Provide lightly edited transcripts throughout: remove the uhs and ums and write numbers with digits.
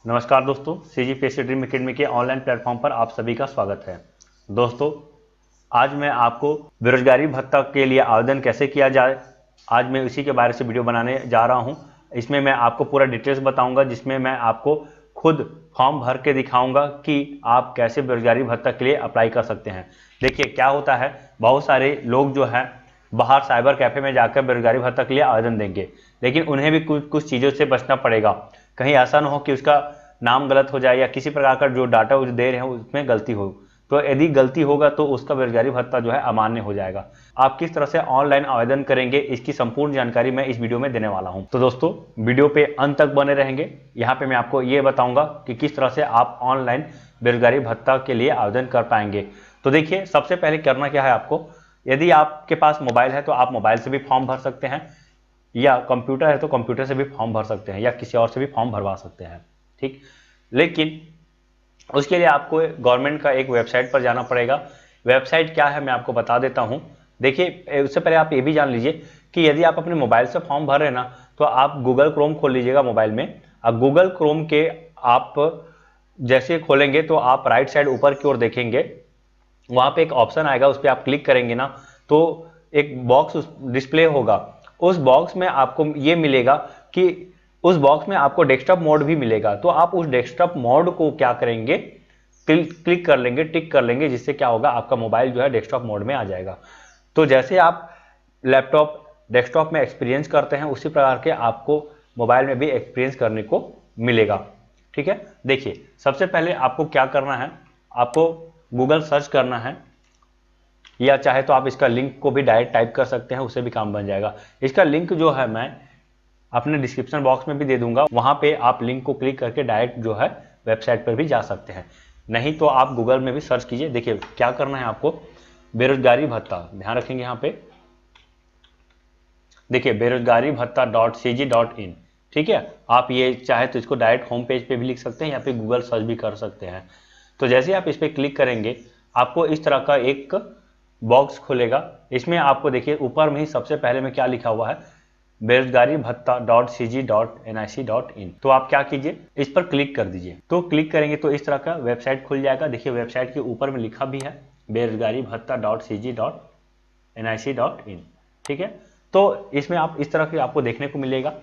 नमस्कार दोस्तों, CG PSC dream academy के ऑनलाइन प्लेटफॉर्म पर आप सभी का स्वागत है। दोस्तों, आज मैं आपको बेरोजगारी भत्ता के लिए आवेदन कैसे किया जाए, आज मैं इसी के बारे से वीडियो बनाने जा रहा हूं। इसमें मैं आपको पूरा डिटेल्स बताऊंगा, जिसमें मैं आपको खुद फॉर्म भर के दिखाऊंगा कि आप कैसे बेरोजगारी भत्ता के लिए अप्लाई कर सकते हैं। देखिए क्या होता है, बहुत सारे लोग जो है बाहर साइबर कैफे में जाकर बेरोजगारी भत्ता के लिए आवेदन देंगे, लेकिन उन्हें भी कुछ कुछ चीज़ों से बचना पड़ेगा। कहीं ऐसा ना हो कि उसका नाम गलत हो जाए या किसी प्रकार का जो डाटा वो दे रहे हैं उसमें गलती हो। तो यदि गलती होगा तो उसका बेरोजगारी भत्ता जो है अमान्य हो जाएगा। आप किस तरह से ऑनलाइन आवेदन करेंगे, इसकी संपूर्ण जानकारी मैं इस वीडियो में देने वाला हूं। तो दोस्तों, वीडियो पे अंत तक बने रहेंगे। यहाँ पे मैं आपको ये बताऊंगा कि किस तरह से आप ऑनलाइन बेरोजगारी भत्ता के लिए आवेदन कर पाएंगे। तो देखिए, सबसे पहले करना क्या है आपको, यदि आपके पास मोबाइल है तो आप मोबाइल से भी फॉर्म भर सकते हैं, या कंप्यूटर है तो कंप्यूटर से भी फॉर्म भर सकते हैं, या किसी और से भी फॉर्म भरवा सकते हैं। ठीक, लेकिन उसके लिए आपको गवर्नमेंट का एक वेबसाइट पर जाना पड़ेगा। वेबसाइट क्या है मैं आपको बता देता हूं। देखिए, उससे पहले आप ये भी जान लीजिए कि यदि आप अपने मोबाइल से फॉर्म भर रहे हैं ना, तो आप गूगल क्रोम खोल लीजिएगा मोबाइल में। अब गूगल क्रोम के आप जैसे खोलेंगे तो आप राइट साइड ऊपर की ओर देखेंगे, वहां पे एक ऑप्शन आएगा, उस पर आप क्लिक करेंगे ना तो एक बॉक्स डिस्प्ले होगा। उस बॉक्स में आपको ये मिलेगा कि उस बॉक्स में आपको डेस्कटॉप मोड भी मिलेगा। तो आप उस डेस्कटॉप मोड को क्या करेंगे, क्लिक कर लेंगे, टिक कर लेंगे, जिससे क्या होगा, आपका मोबाइल जो है डेस्कटॉप मोड में आ जाएगा। तो जैसे आप लैपटॉप डेस्कटॉप में एक्सपीरियंस करते हैं, उसी प्रकार के आपको मोबाइल में भी एक्सपीरियंस करने को मिलेगा। ठीक है, देखिए सबसे पहले आपको क्या करना है, आपको गूगल सर्च करना है, या चाहे तो आप इसका लिंक को भी डायरेक्ट टाइप कर सकते हैं, उससे भी काम बन जाएगा। इसका लिंक जो है मैं अपने डिस्क्रिप्शन बॉक्स में भी दे दूंगा, वहां पे आप लिंक को क्लिक करके डायरेक्ट जो है वेबसाइट पर भी जा सकते हैं। नहीं तो आप गूगल में भी सर्च कीजिए। देखिए क्या करना है आपको, बेरोजगारी भत्ता, ध्यान रखेंगे यहाँ पे, देखिए बेरोजगारी भत्ता .cg.in। ठीक है, आप ये चाहे तो इसको डायरेक्ट होम पेज पे भी लिख सकते हैं, या फिर गूगल सर्च भी कर सकते हैं। तो जैसे आप इस पर क्लिक करेंगे, आपको इस तरह का एक बॉक्स खुलेगा। इसमें आपको देखिए ऊपर में ही सबसे पहले में क्या लिखा हुआ है, बेरोजगारी भत्ता .cg.nic.in। तो आप क्या कीजिए, इस पर क्लिक कर दीजिए। तो क्लिक करेंगे तो इस तरह का वेबसाइट खुल जाएगा। देखिए वेबसाइट के ऊपर में लिखा भी है बेरोजगारी भत्ता .cg.nic.in। ठीक है, तो इसमें आप इस तरह के आपको देखने को मिलेगा,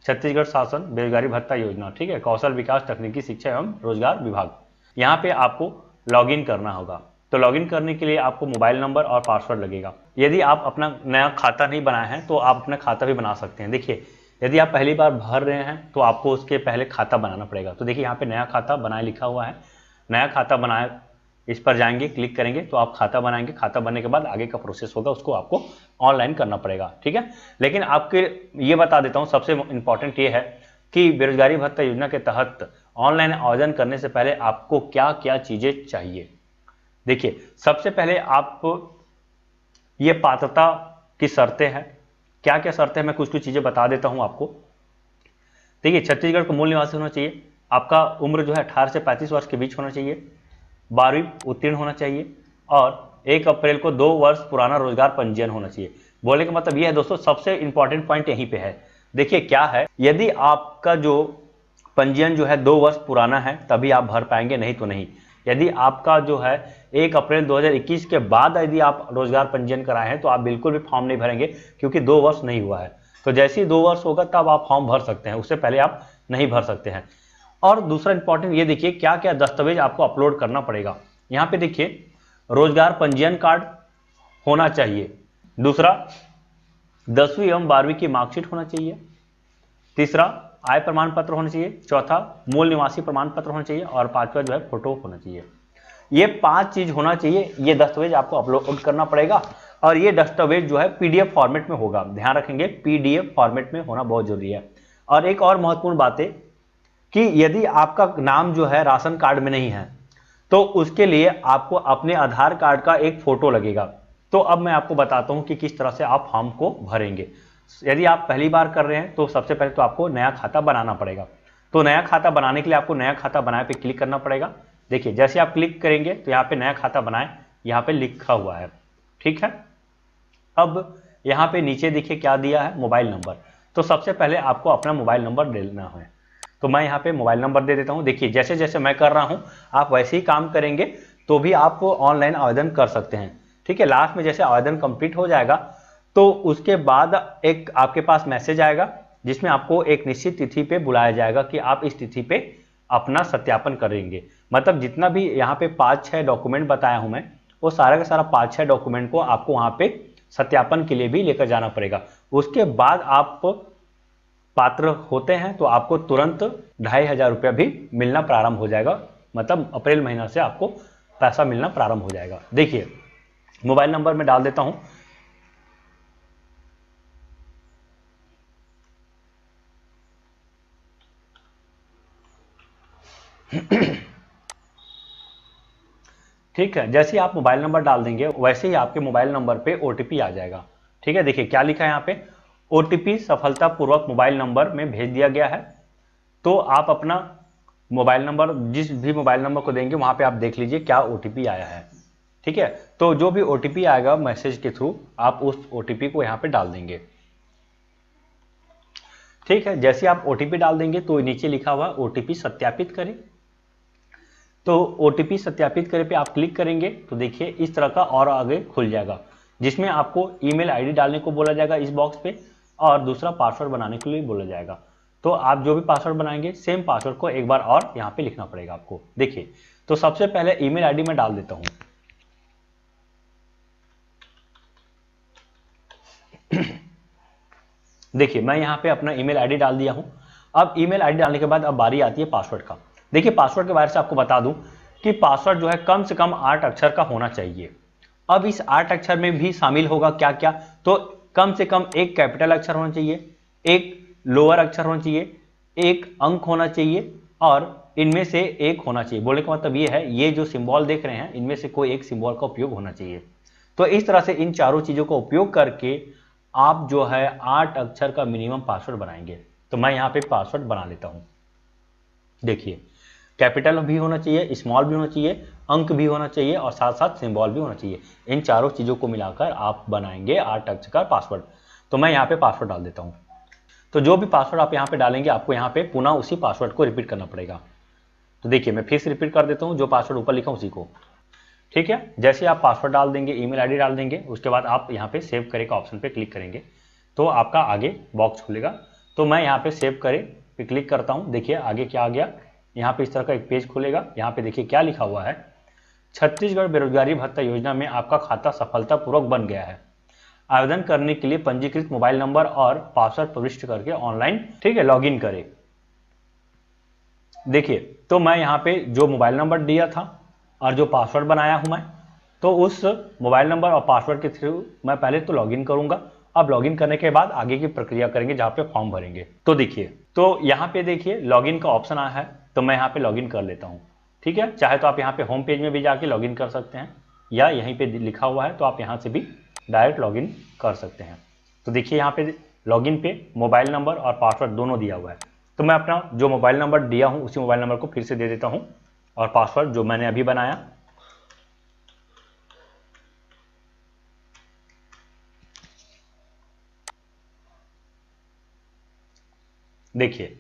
छत्तीसगढ़ शासन बेरोजगारी भत्ता योजना। ठीक है, कौशल विकास तकनीकी शिक्षा एवं रोजगार विभाग। यहाँ पे आपको लॉगिन करना होगा। तो लॉगिन करने के लिए आपको मोबाइल नंबर और पासवर्ड लगेगा। यदि आप अपना नया खाता नहीं बनाए हैं तो आप अपना खाता भी बना सकते हैं। देखिए, यदि आप पहली बार भर रहे हैं तो आपको उसके पहले खाता बनाना पड़ेगा। तो देखिए यहाँ पे नया खाता बनाए लिखा हुआ है, नया खाता बनाए, इस पर जाएंगे, क्लिक करेंगे तो आप खाता बनाएंगे। खाता बनने के बाद आगे का प्रोसेस होगा, उसको आपको ऑनलाइन करना पड़ेगा। ठीक है, लेकिन आपके ये बता देता हूँ, सबसे इंपॉर्टेंट ये है कि बेरोजगारी भत्ता योजना के तहत ऑनलाइन आवेदन करने से पहले आपको क्या क्या चीजें चाहिए। देखिए सबसे पहले आप ये पात्रता की शर्तें हैं, क्या क्या शर्तें हैं मैं कुछ कुछ चीजें बता देता हूं आपको। देखिए, छत्तीसगढ़ का मूल निवासी होना चाहिए, आपका उम्र जो है 18 से 35 वर्ष के बीच होना चाहिए, 12वीं उत्तीर्ण होना चाहिए, और 1 अप्रैल को 2 वर्ष पुराना रोजगार पंजीयन होना चाहिए। बोलने का मतलब यह है दोस्तों, सबसे इंपॉर्टेंट पॉइंट यहीं पे है। देखिए क्या है, यदि आपका जो पंजीयन जो है 2 वर्ष पुराना है तभी आप भर पाएंगे, नहीं तो नहीं। यदि आपका जो है 1 अप्रैल 2021 के बाद यदि आप रोजगार पंजीयन कराए हैं तो आप बिल्कुल भी फॉर्म नहीं भरेंगे, क्योंकि 2 वर्ष नहीं हुआ है। तो जैसे ही 2 वर्ष होगा तब आप फॉर्म भर सकते हैं, उससे पहले आप नहीं भर सकते हैं। और दूसरा इंपॉर्टेंट ये देखिए, क्या क्या दस्तावेज आपको अपलोड करना पड़ेगा। यहाँ पे देखिए, रोजगार पंजीयन कार्ड होना चाहिए, दूसरा 10वीं एवं 12वीं की मार्कशीट होना चाहिए, तीसरा आय प्रमाण पत्र होना चाहिए, चौथा मूल निवासी प्रमाण पत्र होना चाहिए, और पांचवा जो है फोटो होना चाहिए। ये 5 चीज होना चाहिए, ये दस्तावेज आपको अपलोड करना पड़ेगा। और ये दस्तावेज जो है पीडीएफ फॉर्मेट में होगा, ध्यान रखेंगे पीडीएफ फॉर्मेट में होना बहुत जरूरी है। और एक और महत्वपूर्ण बात है कि यदि आपका नाम जो है राशन कार्ड में नहीं है तो उसके लिए आपको अपने आधार कार्ड का एक फोटो लगेगा। तो अब मैं आपको बताता हूं कि किस तरह से आप फॉर्म को भरेंगे। यदि आप पहली बार कर रहे हैं तो सबसे पहले तो आपको नया खाता बनाना पड़ेगा। तो नया खाता बनाने के लिए आपको नया खाता बनाए पे क्लिक करना पड़ेगा। देखिए जैसे आप क्लिक करेंगे तो यहाँ पे नया खाता बनाए, यहाँ पे लिखा हुआ है। ठीक है, अब यहाँ पे नीचे देखिए क्या दिया है, मोबाइल नंबर। तो सबसे पहले आपको अपना मोबाइल नंबर देना है। तो मैं यहाँ पे मोबाइल नंबर दे देता हूँ। देखिए जैसे जैसे मैं कर रहा हूँ आप वैसे ही काम करेंगे तो भी आप ऑनलाइन आवेदन कर सकते हैं। ठीक है, लास्ट में जैसे आवेदन कंप्लीट हो जाएगा तो उसके बाद एक आपके पास मैसेज आएगा जिसमें आपको एक निश्चित तिथि पे बुलाया जाएगा कि आप इस तिथि पे अपना सत्यापन करेंगे। मतलब जितना भी यहाँ पे 5-6 डॉक्यूमेंट बताया हूं मैं, वो सारा का सारा 5-6 डॉक्यूमेंट को आपको वहां पे सत्यापन के लिए भी लेकर जाना पड़ेगा। उसके बाद आप पात्र होते हैं तो आपको तुरंत 2500 रुपया भी मिलना प्रारंभ हो जाएगा। मतलब अप्रैल महीना से आपको पैसा मिलना प्रारंभ हो जाएगा। देखिए मोबाइल नंबर में डाल देता हूं। ठीक है, जैसे ही आप मोबाइल नंबर डाल देंगे वैसे ही आपके मोबाइल नंबर पे ओटीपी आ जाएगा। ठीक है, देखिए क्या लिखा है यहाँ पे, ओटीपी सफलतापूर्वक मोबाइल नंबर में भेज दिया गया है। तो आप अपना मोबाइल नंबर जिस भी मोबाइल नंबर को देंगे वहां पे आप देख लीजिए क्या ओटीपी आया है। ठीक है, तो जो भी ओटीपी आएगा मैसेज के थ्रू आप उस ओटीपी को यहाँ पे डाल देंगे। ठीक है, जैसे आप ओटीपी डाल देंगे तो नीचे लिखा हुआ ओटीपी सत्यापित करें। तो ओटीपी सत्यापित करें पे आप क्लिक करेंगे तो देखिए इस तरह का और आगे खुल जाएगा जिसमें आपको ईमेल आईडी डालने को बोला जाएगा इस बॉक्स पे, और दूसरा पासवर्ड बनाने के लिए बोला जाएगा। तो आप जो भी पासवर्ड बनाएंगे सेम पासवर्ड को एक बार और यहाँ पे लिखना पड़ेगा आपको। देखिए तो सबसे पहले ईमेल आईडी में डाल देता हूँ। देखिए मैं यहाँ पे अपना ईमेल आईडी डाल दिया हूँ। अब ईमेल आईडी डालने के बाद अब बारी आती है पासवर्ड का। देखिए पासवर्ड के बारे से आपको बता दूं कि पासवर्ड जो है कम से कम 8 अक्षर का होना चाहिए। अब इस 8 अक्षर में भी शामिल होगा क्या क्या, तो कम से कम एक कैपिटल अक्षर होना चाहिए, एक लोअर अक्षर होना चाहिए, एक अंक होना चाहिए, और इनमें से एक होना चाहिए। बोलने का मतलब ये है ये जो सिंबल देख रहे हैं इनमें से कोई एक सिंबल का उपयोग होना चाहिए। तो इस तरह से इन चारों चीजों का उपयोग करके आप जो है 8 अक्षर का मिनिमम पासवर्ड बनाएंगे। तो मैं यहाँ पे पासवर्ड बना लेता हूँ। देखिए कैपिटल भी होना चाहिए, स्मॉल भी होना चाहिए, अंक भी होना चाहिए और साथ साथ सिंबल भी होना चाहिए। इन चारों चीजों को मिलाकर आप बनाएंगे 8 अक्षर का पासवर्ड। तो मैं यहाँ पे पासवर्ड डाल देता हूँ। तो जो भी पासवर्ड आप यहाँ पे डालेंगे आपको यहाँ पे पुनः उसी पासवर्ड को रिपीट करना पड़ेगा। तो देखिए मैं फिर से रिपीट कर देता हूँ जो पासवर्ड ऊपर लिखा उसी को। ठीक है, जैसे आप पासवर्ड डाल देंगे, ईमेल आईडी डाल देंगे, उसके बाद आप यहाँ पे सेव करे का ऑप्शन पे क्लिक करेंगे तो आपका आगे बॉक्स खुलेगा। तो मैं यहाँ पे सेव करे पे क्लिक करता हूँ। देखिए आगे क्या आ गया, यहाँ पे इस तरह का एक पेज खुलेगा। यहाँ पे देखिए क्या लिखा हुआ है, छत्तीसगढ़ बेरोजगारी भत्ता योजना में आपका खाता सफलतापूर्वक बन गया है। आवेदन करने के लिए पंजीकृत मोबाइल नंबर और पासवर्ड प्रविष्ट करके ऑनलाइन ठीक है लॉगिन करें। देखिए तो मैं यहाँ पे जो मोबाइल नंबर दिया था और जो पासवर्ड बनाया हूं मैं, तो उस मोबाइल नंबर और पासवर्ड के थ्रू मैं पहले तो लॉगिन करूंगा। अब लॉगिन करने के बाद आगे की प्रक्रिया करेंगे जहां पे फॉर्म भरेंगे। तो देखिए तो यहाँ पे देखिए लॉगिन का ऑप्शन आया है तो मैं यहाँ पे लॉगिन कर लेता हूँ। ठीक है, चाहे तो आप यहाँ पे होम पेज में भी जाके लॉगिन कर सकते हैं या यहीं पे लिखा हुआ है तो आप यहाँ से भी डायरेक्ट लॉगिन कर सकते हैं। तो देखिए यहाँ पे लॉगिन पे मोबाइल नंबर और पासवर्ड दोनों दिया हुआ है। तो मैं अपना जो मोबाइल नंबर दिया हूँ उसी मोबाइल नंबर को फिर से दे देता हूँ और पासवर्ड जो मैंने अभी बनाया। देखिए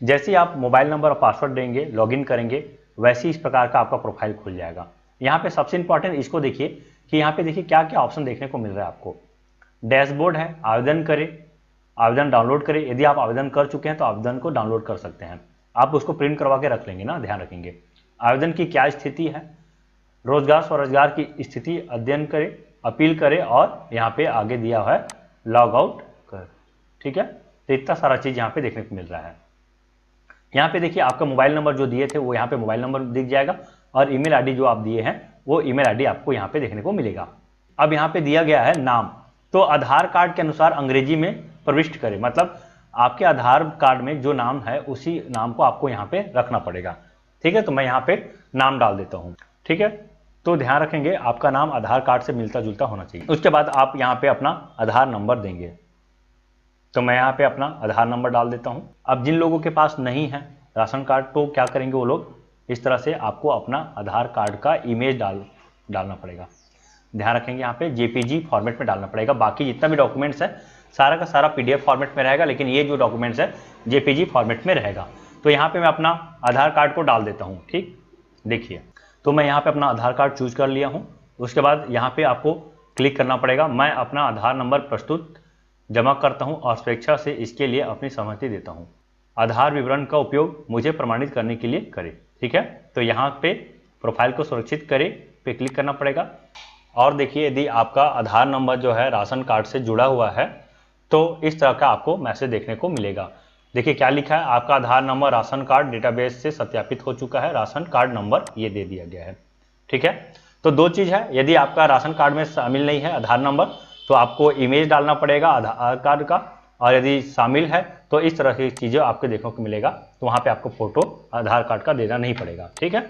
जैसे ही आप मोबाइल नंबर और पासवर्ड देंगे लॉगिन करेंगे वैसे ही इस प्रकार का आपका प्रोफाइल खुल जाएगा। यहाँ पे सबसे इंपॉर्टेंट इसको देखिए कि यहाँ पे देखिए क्या क्या ऑप्शन देखने को मिल रहा है आपको। डैशबोर्ड है, आवेदन करें, आवेदन डाउनलोड करें। यदि आप आवेदन कर चुके हैं तो आवेदन को डाउनलोड कर सकते हैं, आप उसको प्रिंट करवा के रख लेंगे ना, ध्यान रखेंगे। आवेदन की क्या स्थिति है, रोजगार स्वरोजगार की स्थिति अध्ययन करें, अपील करें और यहाँ पे आगे दिया हुआ है लॉग आउट कर। ठीक है, तो इतना सारा चीज यहाँ पे देखने को मिल रहा है। यहाँ पे देखिए आपका मोबाइल नंबर जो दिए थे वो यहाँ पे मोबाइल नंबर दिख जाएगा और ईमेल आईडी जो आप दिए हैं वो ईमेल आईडी आपको यहाँ पे देखने को मिलेगा। अब यहाँ पे दिया गया है नाम, तो आधार कार्ड के अनुसार अंग्रेजी में प्रविष्ट करें। मतलब आपके आधार कार्ड में जो नाम है उसी नाम को आपको यहाँ पे रखना पड़ेगा। ठीक है, तो मैं यहाँ पे नाम डाल देता हूँ। ठीक है, तो ध्यान रखेंगे आपका नाम आधार कार्ड से मिलता जुलता होना चाहिए। उसके बाद आप यहाँ पे अपना आधार नंबर देंगे। तो मैं यहाँ पे अपना आधार नंबर डाल देता हूँ। अब जिन लोगों के पास नहीं है राशन कार्ड तो क्या करेंगे वो लोग, इस तरह से आपको अपना आधार कार्ड का इमेज डालना पड़ेगा। ध्यान रखेंगे यहाँ पे जेपीजी फॉर्मेट में डालना पड़ेगा। बाकी जितना भी डॉक्यूमेंट्स है सारा का सारा पीडीएफ फॉर्मेट में रहेगा, लेकिन ये जो डॉक्यूमेंट्स है जेपीजी फॉर्मेट में रहेगा। तो यहाँ पे मैं अपना आधार कार्ड को डाल देता हूँ। ठीक, देखिए तो मैं यहाँ पे अपना आधार कार्ड चूज कर लिया हूँ। उसके बाद यहाँ पे आपको क्लिक करना पड़ेगा। मैं अपना आधार नंबर प्रस्तुत जमा करता हूँ और स्वेच्छा से इसके लिए अपनी सहमति देता हूँ। आधार विवरण का उपयोग मुझे प्रमाणित करने के लिए करें। ठीक है, तो यहाँ पे प्रोफाइल को सुरक्षित करें पे क्लिक करना पड़ेगा। और देखिए यदि आपका आधार नंबर जो है राशन कार्ड से जुड़ा हुआ है तो इस तरह का आपको मैसेज देखने को मिलेगा। देखिए क्या लिखा है, आपका आधार नंबर राशन कार्ड डेटाबेस से सत्यापित हो चुका है, राशन कार्ड नंबर ये दे दिया गया है। ठीक है, तो दो चीज़ है, यदि आपका राशन कार्ड में शामिल नहीं है आधार नंबर तो आपको इमेज डालना पड़ेगा आधार कार्ड का, और यदि शामिल है तो इस तरह की चीज़ें आपको देखने को मिलेगा, तो वहाँ पे आपको फोटो आधार कार्ड का देना नहीं पड़ेगा। ठीक है,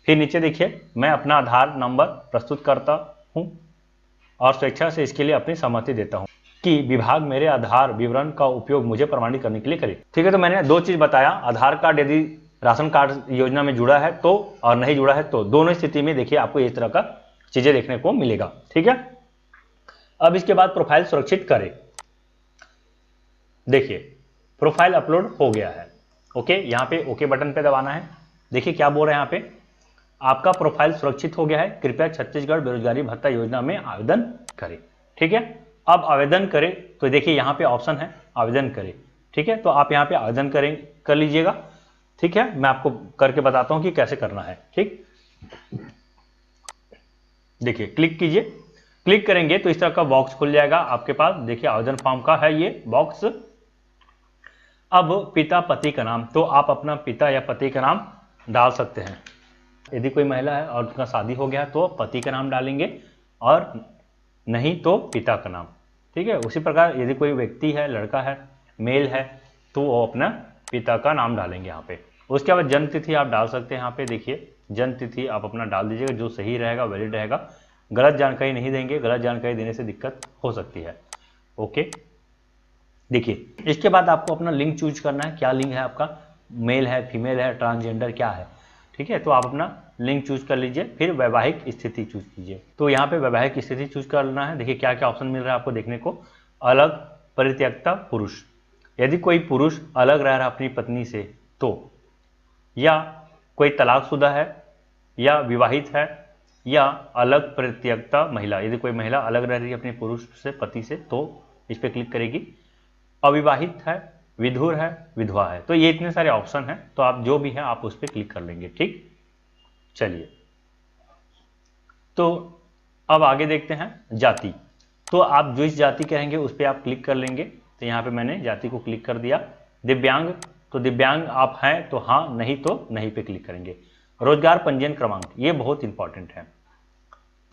फिर नीचे देखिए मैं अपना आधार नंबर प्रस्तुत करता हूँ और स्वेच्छा से इसके लिए अपनी सहमति देता हूँ कि विभाग मेरे आधार विवरण का उपयोग मुझे प्रमाणित करने के लिए करे। ठीक है, तो मैंने दो चीज़ बताया, आधार कार्ड यदि राशन कार्ड योजना में जुड़ा है तो, और नहीं जुड़ा है तो, दोनों स्थिति में देखिए आपको इस तरह का चीज़ें देखने को मिलेगा। ठीक है, अब इसके बाद प्रोफाइल सुरक्षित करें। देखिए प्रोफाइल अपलोड हो गया है। ओके, यहाँ पे ओके बटन पे दबाना है। देखिए क्या बोल रहे हैं यहाँ पे, आपका प्रोफाइल सुरक्षित हो गया है, कृपया छत्तीसगढ़ बेरोजगारी भत्ता योजना में आवेदन करें। ठीक है, अब आवेदन करें तो देखिए यहाँ पे ऑप्शन है आवेदन करें। ठीक है, तो आप यहाँ पे आवेदन कर लीजिएगा। ठीक है, मैं आपको करके बताता हूँ कि कैसे करना है। ठीक, देखिए क्लिक कीजिए, क्लिक करेंगे तो इस तरह का बॉक्स खुल जाएगा आपके पास। देखिए आवेदन फॉर्म का है ये बॉक्स। अब पिता पति का नाम, तो आप अपना पिता या पति का नाम डाल सकते हैं। यदि कोई महिला है और उसका शादी हो गया तो पति का नाम डालेंगे, और नहीं तो पिता का नाम। ठीक है, उसी प्रकार यदि कोई व्यक्ति है, लड़का है, मेल है, तो वो अपना पिता का नाम डालेंगे यहाँ पे। उसके बाद जन्म तिथि आप डाल सकते हैं यहाँ पे। देखिए जन्म तिथि आप अपना डाल दीजिएगा, जो सही रहेगा वैलिड रहेगा। गलत जानकारी नहीं देंगे, गलत जानकारी देने से दिक्कत हो सकती है। ओके, देखिए इसके बाद आपको अपना लिंग चूज करना है। क्या लिंग है आपका, मेल है, फीमेल है, ट्रांसजेंडर क्या है। ठीक है, तो आप अपना लिंग चूज कर लीजिए, फिर वैवाहिक स्थिति चूज कीजिए। तो यहाँ पे वैवाहिक स्थिति चूज करना है। देखिए क्या क्या ऑप्शन मिल रहा है आपको देखने को, अलग, परित्यक्ता, पुरुष। यदि कोई पुरुष अलग रह रहा है अपनी पत्नी से तो, या कोई तलाकशुदा है, या विवाहित है, या अलग परित्यक्ता महिला, यदि कोई महिला अलग रह रही है अपने पुरुष से, पति से, तो इस पर क्लिक करेगी। अविवाहित है, विधुर है, विधवा है, तो ये इतने सारे ऑप्शन हैं, तो आप जो भी है आप उस पर क्लिक कर लेंगे। ठीक, चलिए तो अब आगे देखते हैं जाति। तो आप जो इस जाति कहेंगे उस पर आप क्लिक कर लेंगे। तो यहाँ पे मैंने जाति को क्लिक कर दिया। दिव्यांग, तो दिव्यांग आप हैं तो हाँ, नहीं तो नहीं पे क्लिक करेंगे। रोजगार पंजीयन क्रमांक, ये बहुत इंपॉर्टेंट है,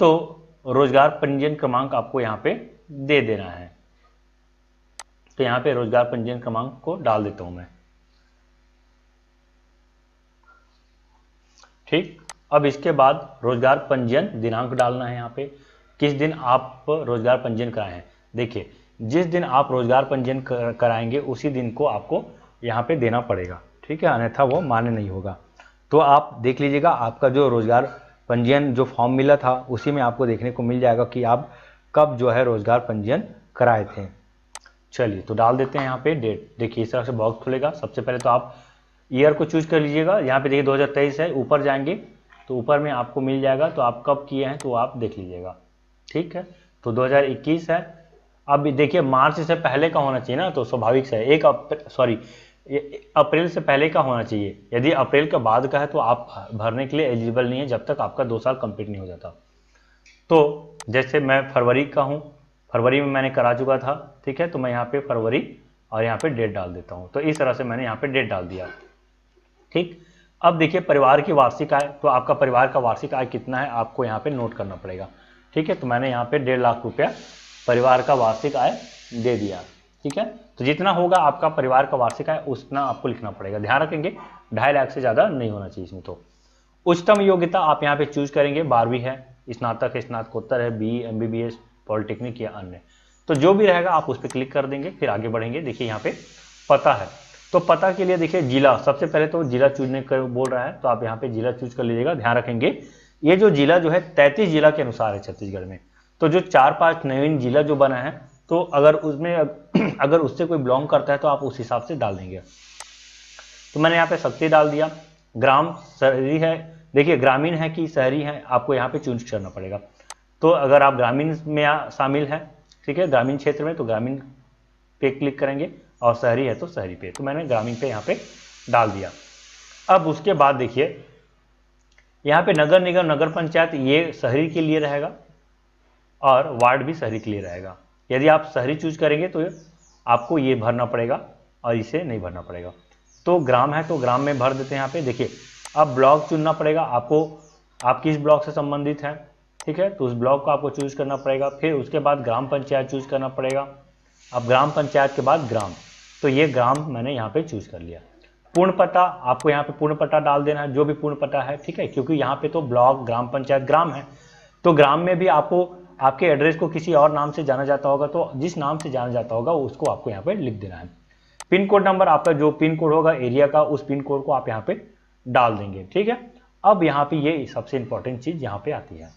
तो रोजगार पंजीयन क्रमांक आपको यहाँ पे दे देना है। तो यहाँ पे रोजगार पंजीयन क्रमांक को डाल देता हूं मैं। ठीक, अब इसके बाद रोजगार पंजीयन दिनांक डालना है। यहाँ पे किस दिन आप रोजगार पंजीयन कराए हैं। देखिए जिस दिन आप रोजगार पंजीयन कराएंगे उसी दिन को आपको यहाँ पे देना पड़ेगा। ठीक है, अन्यथा वो मान्य नहीं होगा। तो आप देख लीजिएगा, आपका जो रोजगार पंजीयन जो फॉर्म मिला था उसी में आपको देखने को मिल जाएगा कि आप कब जो है रोजगार पंजीयन कराए थे। चलिए तो डाल देते हैं यहाँ पे डेट। देखिए इस तरह से बॉक्स खुलेगा। सबसे पहले तो आप ईयर को चूज कर लीजिएगा। यहाँ पे देखिए 2023 है, ऊपर जाएंगे तो ऊपर में आपको मिल जाएगा, तो आप कब किए हैं तो आप देख लीजिएगा। ठीक है, तो 2021 है। अब देखिए मार्च से पहले का होना चाहिए ना, तो स्वाभाविक से अप्रैल से पहले का होना चाहिए। यदि अप्रैल के बाद का है तो आप भरने के लिए एलिजिबल नहीं है जब तक आपका 2 साल कंप्लीट नहीं हो जाता। तो जैसे मैं फरवरी का हूँ, फरवरी में मैंने करा चुका था। ठीक है, तो मैं यहाँ पे फरवरी और यहाँ पे डेट डाल देता हूँ। तो इस तरह से मैंने यहाँ पे डेट डाल दिया। ठीक, अब देखिए परिवार की वार्षिक आय, तो आपका परिवार का वार्षिक आय कितना है आपको यहाँ पे नोट करना पड़ेगा। ठीक है, तो मैंने यहाँ पे 1.5 लाख रुपया परिवार का वार्षिक आय दे दिया। ठीक है, तो जितना होगा आपका परिवार का वार्षिक आय उतना आपको लिखना पड़ेगा। ध्यान रखेंगे 2.5 लाख से ज़्यादा नहीं होना चाहिए इसमें। तो उच्चतम योग्यता आप यहाँ पे चूज करेंगे, 12वीं है, स्नातक है, स्नातकोत्तर है, BE, MBBS, पॉलिटेक्निक या अन्य। तो जो भी रहेगा आप उस पर क्लिक कर देंगे, फिर आगे बढ़ेंगे। देखिए यहाँ पे पता है, तो पता के लिए देखिए जिला, सबसे पहले तो जिला चूजने का बोल रहा है, तो आप यहाँ पे जिला चूज कर लीजिएगा। ध्यान रखेंगे ये जो जिला जो है 33 जिला के अनुसार है छत्तीसगढ़ में। तो जो 4-5 नवीन जिला जो बना है, तो अगर उसमें अगर उससे कोई बिलोंग करता है तो आप उस हिसाब से डाल देंगे। तो मैंने यहाँ पे शक्ति डाल दिया। ग्राम शहरी है, देखिए ग्रामीण है कि शहरी है, आपको यहाँ पे चूज करना पड़ेगा। तो अगर आप ग्रामीण में शामिल है, ठीक है, ग्रामीण क्षेत्र में, तो ग्रामीण पे क्लिक करेंगे, और शहरी है तो शहरी पे। तो मैंने ग्रामीण पे यहाँ पे डाल दिया। अब उसके बाद देखिए यहाँ पे नगर निगम, नगर पंचायत, ये शहरी के लिए रहेगा और वार्ड भी शहरी के लिए रहेगा। यदि आप शहरी चूज करेंगे तो आपको ये भरना पड़ेगा और इसे नहीं भरना पड़ेगा। तो ग्राम है तो ग्राम में भर देते हैं। यहाँ पे देखिए अब ब्लॉक चुनना पड़ेगा आपको, आप किस ब्लॉक से संबंधित हैं, ठीक है, तो उस ब्लॉक को आपको चूज करना पड़ेगा। फिर उसके बाद ग्राम पंचायत चूज करना पड़ेगा। अब ग्राम पंचायत के बाद ग्राम, तो ये ग्राम मैंने यहाँ पे चूज कर लिया। पूर्ण पता, आपको यहाँ पे पूर्ण पता डाल देना है, जो भी पूर्ण पता है, ठीक है, क्योंकि यहाँ पे तो ब्लॉक, ग्राम पंचायत, ग्राम है, तो ग्राम में भी आपको आपके एड्रेस को किसी और नाम से जाना जाता होगा, तो जिस नाम से जाना जाता होगा उसको आपको यहाँ पे लिख देना है। पिन कोड नंबर, आपका जो पिन कोड होगा एरिया का, उस पिन कोड को आप यहाँ पे डाल देंगे, ठीक है। अब यहाँ पे ये सबसे इंपॉर्टेंट चीज यहाँ पे आती है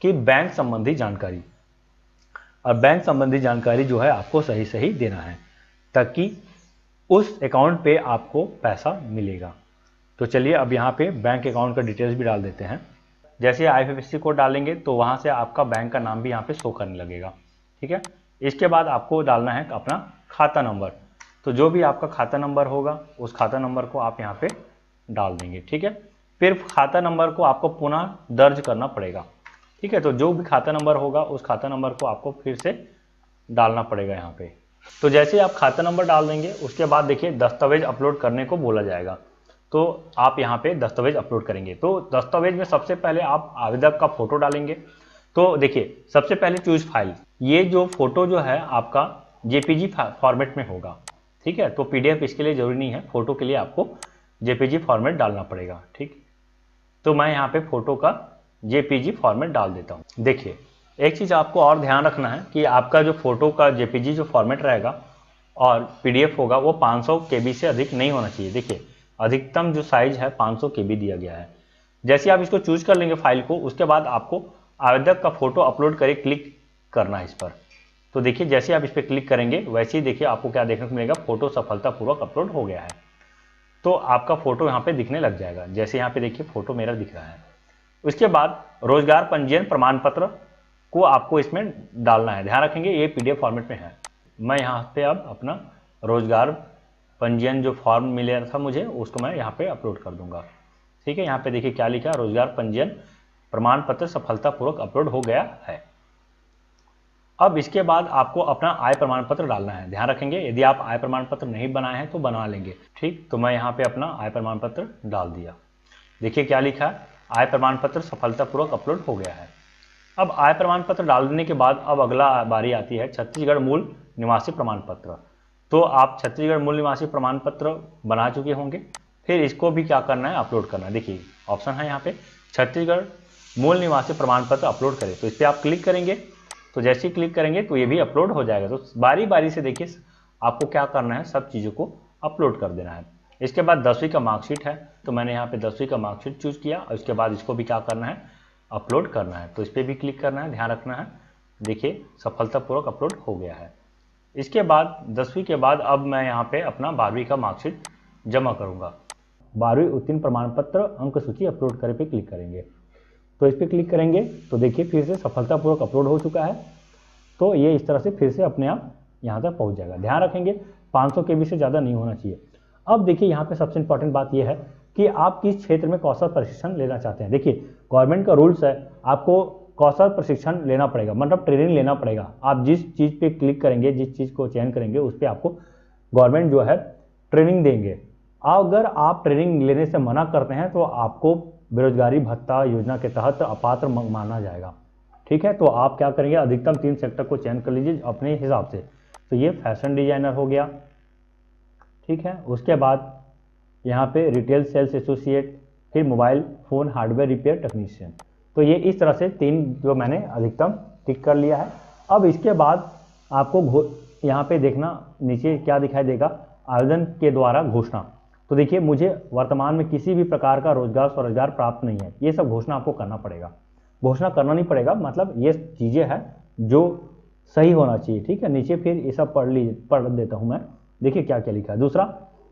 कि बैंक संबंधी जानकारी। और बैंक संबंधी जानकारी जो है आपको सही सही देना है, ताकि उस अकाउंट पे आपको पैसा मिलेगा। तो चलिए अब यहाँ पे बैंक अकाउंट का डिटेल्स भी डाल देते हैं। जैसे IFSC कोड डालेंगे तो वहाँ से आपका बैंक का नाम भी यहाँ पे शो करने लगेगा, ठीक है। इसके बाद आपको डालना है अपना खाता नंबर। तो जो भी आपका खाता नंबर होगा उस खाता नंबर को आप यहाँ पे डाल देंगे, ठीक है। फिर खाता नंबर को आपको पुनः दर्ज करना पड़ेगा, ठीक है। तो जो भी खाता नंबर होगा उस खाता नंबर को आपको फिर से डालना पड़ेगा यहाँ पे। तो जैसे आप खाता नंबर डाल देंगे उसके बाद देखिए दस्तावेज अपलोड करने को बोला जाएगा। तो आप यहाँ पे दस्तावेज अपलोड करेंगे। तो दस्तावेज में सबसे पहले आप आवेदक का फोटो डालेंगे। तो देखिए सबसे पहले चूज फाइल, ये जो फोटो जो है आपका JPG फॉर्मेट में होगा, ठीक है। तो PDF इसके लिए जरूरी नहीं है, फोटो के लिए आपको JPG फॉर्मेट डालना पड़ेगा, ठीक। तो मैं यहाँ पे फोटो का JPG फॉर्मेट डाल देता हूँ। देखिए एक चीज़ आपको और ध्यान रखना है कि आपका जो फोटो का JPG जो फॉर्मेट रहेगा और PDF होगा वो 500 KB से अधिक नहीं होना चाहिए। देखिए अधिकतम जो साइज है 500 KB दिया गया है। जैसे आप इसको चूज कर लेंगे फाइल को, उसके बाद आपको आवेदक का फोटो अपलोड करके क्लिक करना है इस पर। तो देखिए जैसे आप इस पर क्लिक करेंगे वैसे ही देखिए आपको क्या देखने को मिलेगा, फोटो सफलतापूर्वक अपलोड हो गया है। तो आपका फोटो यहाँ पे दिखने लग जाएगा। जैसे यहाँ पे देखिए फोटो मेरा दिख रहा है। उसके बाद रोजगार पंजीयन प्रमाण पत्र को आपको इसमें डालना है। ध्यान रखेंगे ये PDF फॉर्मेट में है। मैं यहाँ पे अब अपना रोजगार पंजीयन जो फॉर्म मिला था मुझे उसको मैं यहाँ पे अपलोड कर दूंगा, ठीक है। यहाँ पे देखिए क्या लिखा है, रोजगार पंजीयन प्रमाण पत्र सफलतापूर्वक अपलोड हो गया है। अब इसके बाद आपको अपना आय प्रमाण पत्र डालना है। ध्यान रखेंगे यदि आप आय प्रमाण पत्र नहीं बनाए हैं तो बनवा लेंगे, ठीक। तो मैं यहाँ पे अपना आय प्रमाण पत्र डाल दिया। देखिए क्या लिखा है, आय प्रमाण पत्र सफलतापूर्वक अपलोड हो गया है। अब आय प्रमाण पत्र डाल देने के बाद अब अगला बारी आती है छत्तीसगढ़ मूल निवासी प्रमाण पत्र। तो आप छत्तीसगढ़ मूल निवासी प्रमाण पत्र बना चुके होंगे, फिर इसको भी क्या करना है, अपलोड करना है। देखिए ऑप्शन है यहाँ पे छत्तीसगढ़ मूल निवासी प्रमाण पत्र अपलोड करें, तो इस पर आप क्लिक करेंगे। तो जैसे ही क्लिक करेंगे तो ये भी अपलोड हो जाएगा। तो बारी बारी से देखिए आपको क्या करना है, सब चीज़ों को अपलोड कर देना है। इसके बाद 10वीं का मार्कशीट है, तो मैंने यहाँ पे 10वीं का मार्कशीट चूज किया और इसके बाद इसको भी क्या करना है, अपलोड करना है। तो इस पर भी क्लिक करना है, ध्यान रखना है। देखिए सफलतापूर्वक अपलोड हो गया है। इसके बाद 10वीं के बाद अब मैं यहाँ पे अपना 12वीं का मार्कशीट जमा करूँगा। 12वीं उत्तीर्ण प्रमाण पत्र अंक सूची अपलोड करे पे क्लिक करेंगे। तो इस पर क्लिक करेंगे तो देखिए फिर से सफलतापूर्वक अपलोड हो चुका है। तो ये इस तरह से फिर से अपने आप यहाँ तक पहुँच जाएगा। ध्यान रखेंगे 500 KB से ज़्यादा नहीं होना चाहिए। अब देखिए यहाँ पे सबसे इंपॉर्टेंट बात यह है कि आप किस क्षेत्र में कौशल प्रशिक्षण लेना चाहते हैं। देखिए गवर्नमेंट का रूल्स है, आपको कौशल प्रशिक्षण लेना पड़ेगा, मतलब ट्रेनिंग लेना पड़ेगा। आप जिस चीज़ पे क्लिक करेंगे, जिस चीज़ को चयन करेंगे उस पर आपको गवर्नमेंट जो है ट्रेनिंग देंगे। अगर आप ट्रेनिंग लेने से मना करते हैं तो आपको बेरोजगारी भत्ता योजना के तहत अपात्र माना जाएगा, ठीक है। तो आप क्या करेंगे, अधिकतम 3 सेक्टर को चयन कर लीजिए अपने हिसाब से। तो ये फैशन डिजाइनर हो गया, ठीक है। उसके बाद यहाँ पे रिटेल सेल्स एसोसिएट, फिर mobile phone hardware repair technician. तो ये इस तरह से 3 जो मैंने अधिकतम टिक कर लिया है। अब इसके बाद आपको यहाँ पे देखना नीचे क्या दिखाई देगा, आवेदन के द्वारा घोषणा। तो देखिए मुझे वर्तमान में किसी भी प्रकार का रोजगार स्वरोजगार प्राप्त नहीं है, ये सब घोषणा आपको करना पड़ेगा। घोषणा करना नहीं पड़ेगा, मतलब ये चीज़ें हैं जो सही होना चाहिए, ठीक है। नीचे फिर ये सब पढ़ देता हूँ मैं। देखिए क्या क्या लिखा है। दूसरा,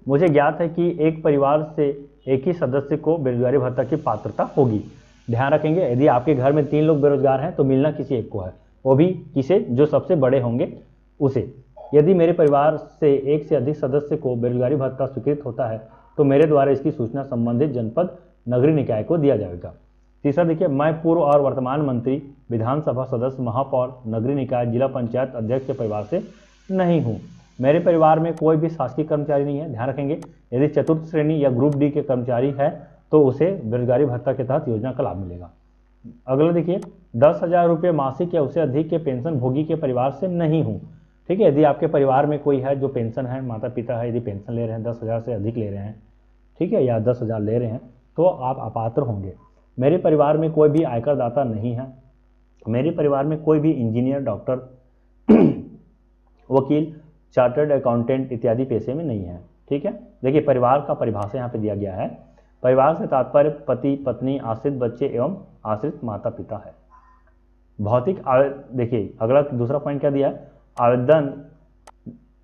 मुझे ज्ञात है कि एक परिवार से एक ही सदस्य को बेरोजगारी भत्ता की पात्रता होगी। ध्यान रखेंगे, यदि आपके घर में 3 लोग बेरोजगार हैं तो मिलना किसी एक को है, वो भी किसे, जो सबसे बड़े होंगे उसे। यदि मेरे परिवार से एक से अधिक सदस्य को बेरोजगारी भत्ता स्वीकृत होता है तो मेरे द्वारा इसकी सूचना संबंधित जनपद नगरीय निकाय को दिया जाएगा। तीसरा देखिए, मैं पूर्व और वर्तमान मंत्री, विधानसभा सदस्य, महापौर, नगरीय निकाय, जिला पंचायत अध्यक्ष के परिवार से नहीं हूँ। मेरे परिवार में कोई भी शासकीय कर्मचारी नहीं है। ध्यान रखेंगे, यदि चतुर्थ श्रेणी या ग्रुप डी के कर्मचारी है तो उसे बेरोजगारी भत्ता के तहत योजना का लाभ मिलेगा। अगला देखिए, 10,000 रुपये मासिक या उससे अधिक के पेंशन भोगी के परिवार से नहीं हूँ। ठीक है, यदि आपके परिवार में कोई है जो पेंशन है, माता पिता है, यदि पेंशन ले रहे हैं 10,000 से अधिक ले रहे हैं, ठीक है, या 10,000 ले रहे हैं, तो आप अपात्र होंगे। मेरे परिवार में कोई भी आयकर दाता नहीं है। मेरे परिवार में कोई भी इंजीनियर, डॉक्टर, वकील, चार्टर्ड अकाउंटेंट इत्यादि पेशे में नहीं है। ठीक है, देखिए परिवार का परिभाषा यहाँ पे दिया गया है। परिवार से तात्पर्य पति, पत्नी, आश्रित बच्चे एवं आश्रित माता पिता है। भौतिक देखिए अगला दूसरा पॉइंट क्या दिया है,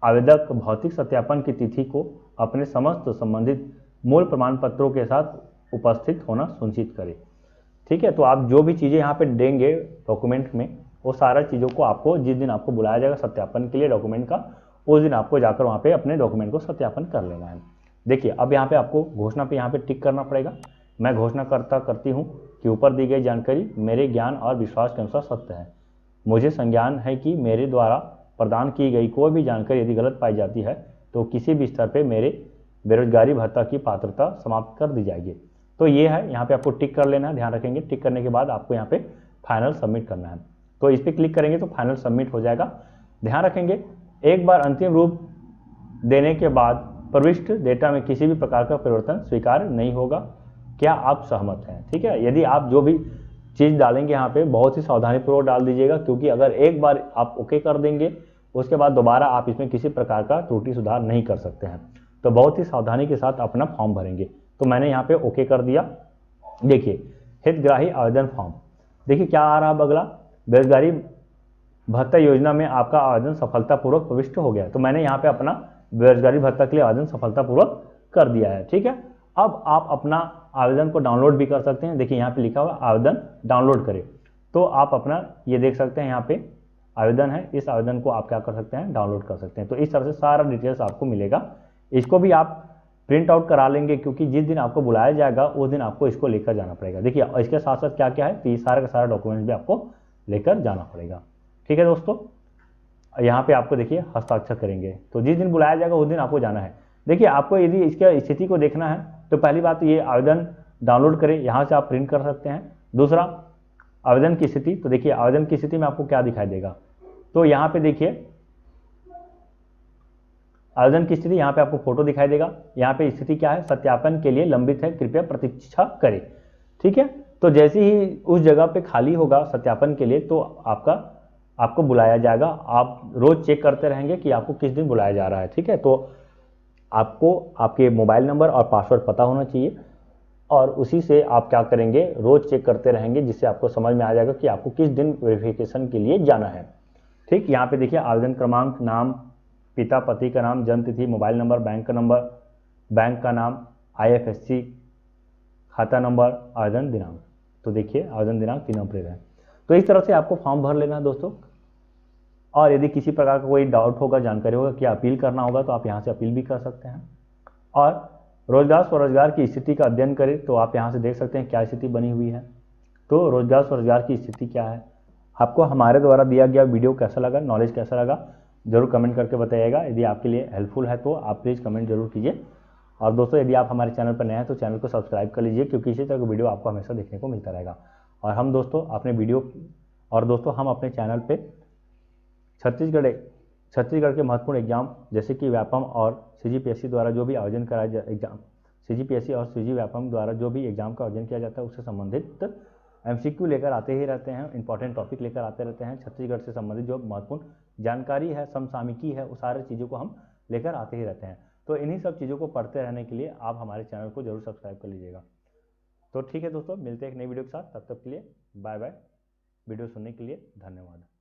आवेदक भौतिक सत्यापन की तिथि को अपने समस्त संबंधित मूल प्रमाण पत्रों के साथ उपस्थित होना सुनिश्चित करें। ठीक है, तो आप जो भी चीज़ें यहाँ पे देंगे डॉक्यूमेंट में, वो सारा चीज़ों को आपको जिस दिन आपको बुलाया जाएगा सत्यापन के लिए डॉक्यूमेंट का, उस दिन आपको जाकर वहाँ पे अपने डॉक्यूमेंट को सत्यापन कर लेना है। देखिए अब यहाँ पे आपको घोषणा पे यहाँ पे टिक करना पड़ेगा। मैं घोषणा करती हूँ कि ऊपर दी गई जानकारी मेरे ज्ञान और विश्वास के अनुसार सत्य है। मुझे संज्ञान है कि मेरे द्वारा प्रदान की गई कोई भी जानकारी यदि गलत पाई जाती है तो किसी भी स्तर पे मेरे बेरोजगारी भत्ता की पात्रता समाप्त कर दी जाएगी। तो ये है, यहाँ पे आपको टिक कर लेना है। ध्यान रखेंगे, टिक करने के बाद आपको यहाँ पे फाइनल सबमिट करना है। तो इस पर क्लिक करेंगे तो फाइनल सबमिट हो जाएगा। ध्यान रखेंगे, एक बार अंतिम रूप देने के बाद प्रविष्ट डेटा में किसी भी प्रकार का परिवर्तन स्वीकार नहीं होगा। क्या आप सहमत हैं? ठीक है, यदि आप जो भी चीज़ डालेंगे यहाँ पे बहुत ही सावधानीपूर्वक डाल दीजिएगा, क्योंकि अगर एक बार आप ओके कर देंगे उसके बाद दोबारा आप इसमें किसी प्रकार का त्रुटि सुधार नहीं कर सकते हैं। तो बहुत ही सावधानी के साथ अपना फॉर्म भरेंगे। तो मैंने यहाँ पे ओके कर दिया। देखिए हितग्राही आवेदन फॉर्म, देखिए क्या आ रहा है अगला, बेरोजगारी भत्ता योजना में आपका आवेदन सफलतापूर्वक प्रविष्ट हो गया। तो मैंने यहाँ पे अपना बेरोजगारी भत्ता के लिए आवेदन सफलतापूर्वक कर दिया है। ठीक है, अब आप अपना आवेदन को डाउनलोड भी कर सकते हैं। देखिए यहाँ पे लिखा हुआ आवेदन डाउनलोड करें, तो आप अपना ये देख सकते हैं यहाँ पे आवेदन है, इस आवेदन को आप क्या कर सकते हैं, डाउनलोड कर सकते हैं। तो इस तरह से सारा डिटेल्स आपको मिलेगा। इसको भी आप प्रिंट आउट करा लेंगे, क्योंकि जिस दिन आपको बुलाया जाएगा उस दिन आपको इसको लेकर जाना पड़ेगा। देखिए इसके साथ साथ क्या क्या है, तो ये सारा का सारा डॉक्यूमेंट भी आपको लेकर जाना पड़ेगा। ठीक है दोस्तों, यहाँ पे आपको देखिए हस्ताक्षर करेंगे, तो जिस दिन बुलाया जाएगा उस दिन आपको जाना है। देखिए आपको यदि इसके स्थिति को देखना है तो पहली बात ये आवेदन डाउनलोड करें, यहाँ से आप प्रिंट कर सकते हैं। दूसरा आवेदन की स्थिति, तो देखिए आवेदन की स्थिति में आपको क्या दिखाई देगा, तो यहाँ पे देखिए आवेदन की स्थिति, यहाँ पे आपको फोटो दिखाई देगा। यहाँ पे स्थिति क्या है, सत्यापन के लिए लंबित है, कृपया प्रतीक्षा करें। ठीक है, तो जैसे ही उस जगह पे खाली होगा सत्यापन के लिए तो आपको बुलाया जाएगा। आप रोज चेक करते रहेंगे कि आपको किस दिन बुलाया जा रहा है। ठीक है, तो आपको आपके मोबाइल नंबर और पासवर्ड पता होना चाहिए, और उसी से आप क्या करेंगे, रोज चेक करते रहेंगे, जिससे आपको समझ में आ जाएगा कि आपको किस दिन वेरिफिकेशन के लिए जाना है। ठीक, यहाँ पे देखिए आवेदन क्रमांक, नाम, पिता पति का नाम, जन्म तिथि, मोबाइल नंबर, बैंक का नंबर, बैंक का नाम, IFSC खाता नंबर, आवेदन दिनांक। तो देखिए आवेदन दिनांक 3 अप्रैल है। तो इस तरह से आपको फॉर्म भर लेना है दोस्तों। और यदि किसी प्रकार का कोई डाउट होगा, जानकारी होगा कि अपील करना होगा, तो आप यहाँ से अपील भी कर सकते हैं। और रोजगार स्वरोजगार की स्थिति का अध्ययन करें, तो आप यहाँ से देख सकते हैं क्या स्थिति बनी हुई है। तो रोजगार स्वरोजगार की स्थिति क्या है। आपको हमारे द्वारा दिया गया वीडियो कैसा लगा, नॉलेज कैसा लगा, जरूर कमेंट करके बताइएगा। यदि आपके लिए हेल्पफुल है तो आप प्लीज़ कमेंट जरूर कीजिए। और दोस्तों यदि आप हमारे चैनल पर नए हैं तो चैनल को सब्सक्राइब कर लीजिए, क्योंकि इसी तरह का वीडियो आपको हमेशा देखने को मिलता रहेगा। और हम दोस्तों अपने चैनल पर छत्तीसगढ़ के महत्वपूर्ण एग्जाम जैसे कि व्यापम और CGPSC द्वारा जो भी आयोजन कराया एग्जाम, CGPSC और CG व्यापम द्वारा जो भी एग्जाम का आयोजन किया जाता है उससे संबंधित MCQ लेकर आते ही रहते हैं, इंपॉर्टेंट टॉपिक लेकर आते रहते हैं। छत्तीसगढ़ से संबंधित जो महत्वपूर्ण जानकारी है, समसामयिकी है, उस सारी चीज़ों को हम लेकर आते ही रहते हैं। तो इन्हीं सब चीज़ों को पढ़ते रहने के लिए आप हमारे चैनल को जरूर सब्सक्राइब कर लीजिएगा। तो ठीक है दोस्तों, मिलते हैं एक नई वीडियो के साथ, तब तक के लिए बाय बाय। वीडियो सुनने के लिए धन्यवाद।